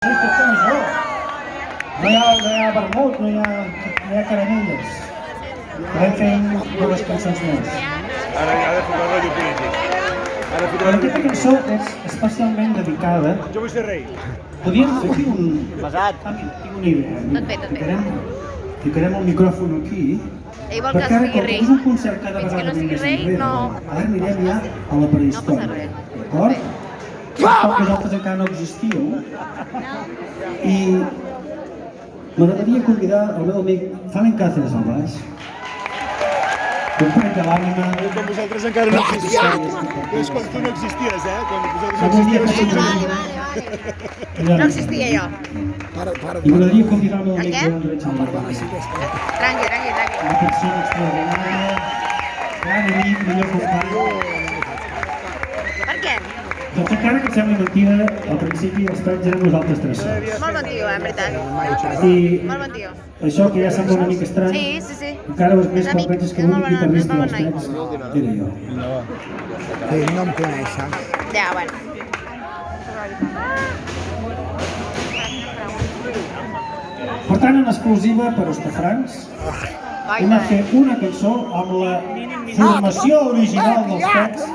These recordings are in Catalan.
Aquestes són això. No hi ha vermut, no hi ha caramelles. Podem fer dues cançons més. Ara ha de fer un rotllo polític. Aquesta cançó és especialment dedicada. Jo vull ser rei. Podríem fer un... Pesat. Tinc una idea. Tot bé. Ficarem el micròfon aquí. Ell vol que perquè ara, sigui com rei. és un concert cada Fins que vegada no sigui més rei, enrere, no. ara anirem ja a la prehistòria. No passa res. D'acord? Com vosaltres encara no existíeu. I m'agradaria convidar el meu amic Falen Cáceres al baix. Company de l'ànima. Com vosaltres encara no existíeu. És quan tu no existies, Quan vosaltres no Algun dia existíeu. farem No existia jo. I m'agradaria convidar el meu amic què? Joan Rechal al baix. Tranqui. Una persona extraordinària, gran amic, millor company. Per què? Doncs encara que et sembli mentida, al principi els trets eren nosaltres tres sols. Molt bon tio, en veritat. I Molt bon tio. això que ja sembla una mica estrany, Sí. encara ho és més És quan amic, penses que és molt l'únic bon- guitarrista és dels molt bon trets era jo. Sí, no em coneixes. Ja, bueno. Per tant, en exclusiva per Ostafrancs, hem de fer una cançó amb la formació original dels trets,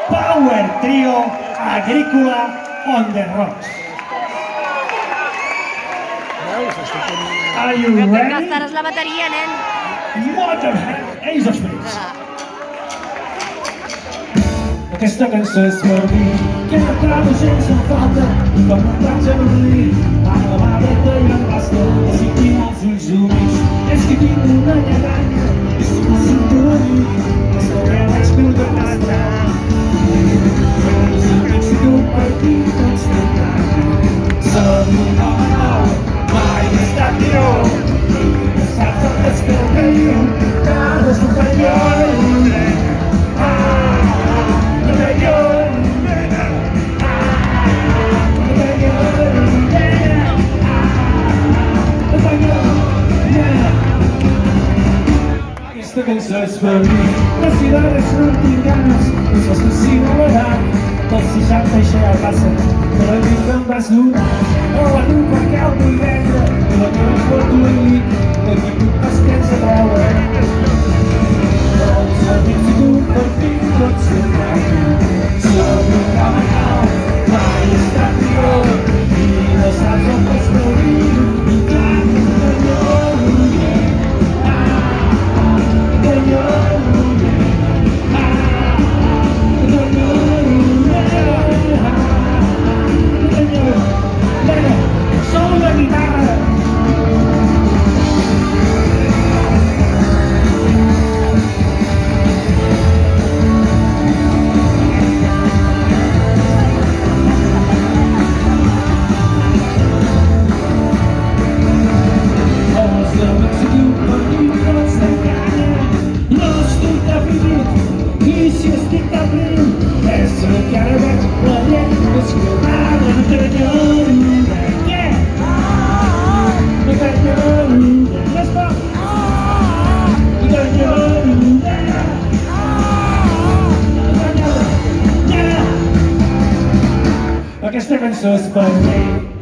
Power Trio Agrícola on the Rocks. Are you Que ready? gastaràs la bateria, nen. Motorhead, Ace of Spades. Aquesta cançó és per mi, que no trobo sense falta, com un raig a l'obrir, amb la mà dreta i amb l'asta, si tinc els ulls humits, és que tinc una lleganya, és un cinturó, és el que vaig contractar. Els amics i tu per ti tots t'encanyen, som un home nou, mai he estat jo, i saps el que és que el veio, cada superior, Aquesta cançó és per mi, les ciudades no en tinc ganes, és fascina l'edat, dels 60 i ja passa, que la vida em vas donar, o la llum perquè el vull vendre, i la teva foto i llit, de qui puc pas que ens atraure. Els amics i tu per fi tots s'encanyen, som un home nou, mai he estat jo, i no saps el que és morir, i clar, solo la guitarra. I si estic tan prim, és que ara veig la llet escalada, no t'enyorro, què? No t'enyorro, més poc, no t'enyorro, Aquesta cançó és per mi.